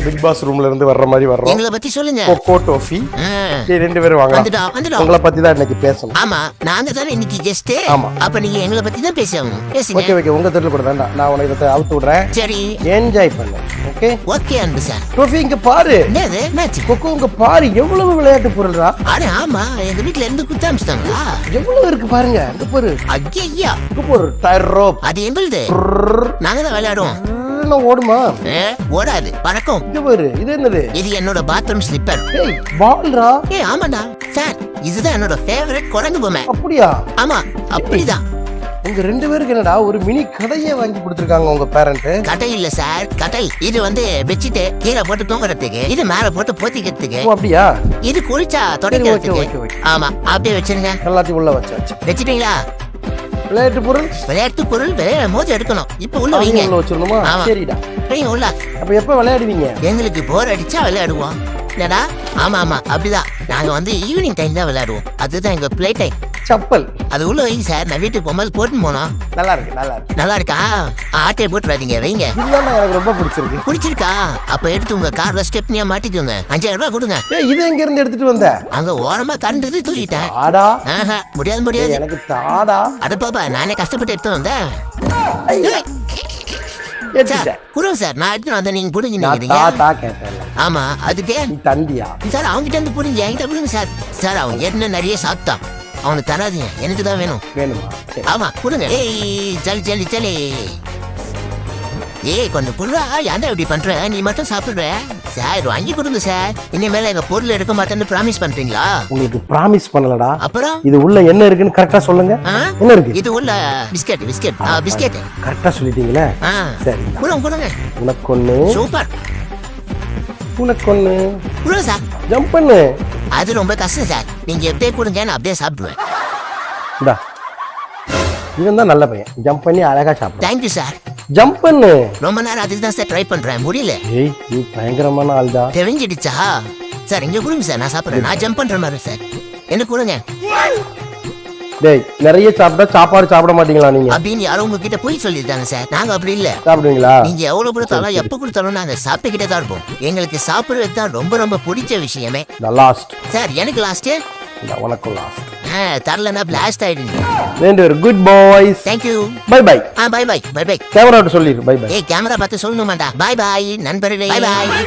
Big pass ரூம்ல இருந்து வர்ற மாதிரி வர்றோம். எங்களை பத்தி சொல்லுங்க. கோகோ டோஃபி ரெண்டு பேரும் வாங்கலாம். உங்களை பத்தி தான் இன்னைக்கு பேசணும். ஆமா, நாங்க தானே இன்னைக்கு கெஸ்ட். ஆமா, அப்ப நீங்க எங்களை பத்தி தான் பேசுங்க. ஓகே ஓகே, உங்க தெருல கூட வேண்டாம், நான் உனக்கு இதை அவுத்து விடுறேன். சரி, என்ஜாய் பண்ணு. ஓகே ஓகே அன்பு சார். டோஃபி இங்க பாரு. என்னது மேட்ச்? கோகோ இங்க பாரு, எவ்வளவு விளையாட்டு பொருள்ரா. அட ஆமா, எங்க வீட்ல இருந்து குத்தாம்ஸ்தாங்களா? எவ்வளவு இருக்கு பாருங்க. இங்க பாரு. ஐயா, இங்க பாரு டயர் ரோப். அது எங்களுது. நாங்க தான் விளையாடுவோம். ஓடுமா? ஓடாது, பறக்கும். இது பாரு, இது என்னது? இது என்னோட பாத்ரூம் ஸ்லிப்பர். ஏய் பால்ரா. ஆமாடா சார், இதுதான் என்னோட ஃபேவரட் குரங்கு பொம்மை. அப்படியா? ஆமா, அப்படிதான். உங்க ரெண்டு பேருக்கு என்னடா ஒரு மினி கடையே வாங்கி கொடுத்திருக்காங்க உங்க பேரண்ட்? கடை இல்ல சார், கடை. இது வந்து பெட்ஷீட் கீழே போட்டு தூங்குறதுக்கு, இது மேல போட்டு போத்திக்கிறதுக்கு. அப்படியா? இது குளிச்சா தொடக்கிறதுக்கு. ஆமா, அப்படியே வச்சிருங்க. எல்லாத்தையும் உள்ள வச்சாச்சு. வச்சிட்டீங்களா? விளையாட்டு பொருள், விளையாட்டு பொருள் மோதி எடுக்கணும். இப்ப உள்ள வைங்க. உள்ள வச்சிரணுமா? சரிடா. உள்ள. அப்ப எப்ப விளையாடுவீங்க? எங்களுக்கு போர் அடிச்சா விளையாடுவோம். என்னடா? ஆமா ஆமா, அப்படிதான். நாங்க வந்து ஈவினிங் டைம் தான் விளையாடுவோம். அதுதான் எங்க பிளே டைம். சப்பல் அது உள்ள வைங்க சார். நான் வீட்டுக்கு போகும்போது போட்டுன்னு போனோம். நல்லா இருக்கு, நல்லா இருக்கு. நல்லா இருக்கா? ஆட்டையை போட்டுறாதீங்க, வைங்க. இதுதான் எனக்கு ரொம்ப பிடிச்சிருக்கு. பிடிச்சிருக்கா? அப்ப எடுத்து உங்க கார்ல ஸ்டெப்னியா மாட்டிக்கோங்க. 5000 ரூபாய் கொடுங்க. இது எங்க இருந்து எடுத்துட்டு வந்த? அங்க ஓரமா கரண்ட் தூக்கிட்டேன். ஆடா. முடியாது முடியாது, எனக்கு தாடா. அட பாப்பா, நானே கஷ்டப்பட்டு எடுத்து வந்தேன். குடுங்க சார், நான் எடுத்து வந்தேன். நீங்க புடிங்க. ஆமா, அதுக்கே தந்தியா சார்? அவங்கிட்ட இருந்து புரிஞ்சு என்கிட்ட புரியுங்க சார். சார் அவன் என்ன நிறைய சாப்பிட்டான், அவனுக்கு தராதீங்க, எனக்கு தான் வேணும். வேணுமா? ஆமா, கொடுங்க. ஏய் சளி சளி சளி. ஏய் கொஞ்சம் குடுறா. ஏன்டா இப்படி பண்ற? நீ மட்டும் சாப்பிடுற. சார் வாங்கி கொடுங்க சார். இனிமேல எங்க பொருள் எடுக்க மாட்டேன்னு பிராமிஸ் பண்றீங்களா? உங்களுக்கு பிராமிஸ் பண்ணலடா. அப்புறம் இது உள்ள என்ன இருக்குன்னு கரெக்டா சொல்லுங்க. என்ன இருக்கு? இது உள்ள பிஸ்கட். பிஸ்கட் கரெக்டா சொல்லிட்டீங்களே. சரி, கொடுங்க. உனக்கு ஒண்ணு. சூப்பர். உனக்கு ஒண்ணு. கொடுங்க சார். ஜம்ப் பண்ணு. அது ரொம்ப கஷ்டம் சார். நீங்க எப்படியே கொடுங்க, நான் அப்படியே சாப்பிடுவேன். இந்தா, இவன் தான் நல்ல பையன். ஜம்ப் பண்ணி அழகா சாப்பிடு. Thank you sir. ஜம்ப் பண்ணு. ரொம்ப நேரம் அதுக்கு தான் சார் ட்ரை பண்றேன், முடியல. ஏய், நீ பயங்கரமான ஆள் தான். தெரிஞ்சிடுச்சா சார்? இங்க கொடுங்க சார், நான் சாப்பிடுறேன். நான் ஜம்ப் பண்ற மாதிரி சார். என்ன கொடுங்க. டேய், நிறைய சாப்பிட்டா சாப்பாடு சாப்பிட மாட்டீங்களா நீங்க? அப்படின்னு யாரும் உங்ககிட்ட போய் சொல்லிருக்காங்க சார். நாங்க அப்படி இல்ல. சாப்பிடுவீங்களா? நீங்க எவ்வளவு கொடுத்தாலும் எப்ப கொடுத்தாலும் நாங்க சாப்பிட்டுக்கிட்டே தான் இருப்போம். எங்களுக்கு சாப்பிடுறது தான் ரொம்ப ரொம்ப பிடிச்ச விஷயமே. லாஸ்ட் சார், எனக்கு லாஸ்ட். உனக்கு லாஸ்ட். தரலனா பிளாஸ்ட் ஆயிடுங்க. ரெண்டு பேரும் good boys. Thank you. Bye bye. Bye bye. Bye bye. கேமராட்ட சொல்லிரு பை பை. கேமரா பார்த்து சொல்லணுமாடா. பை பை நண்பர்களே. Bye by.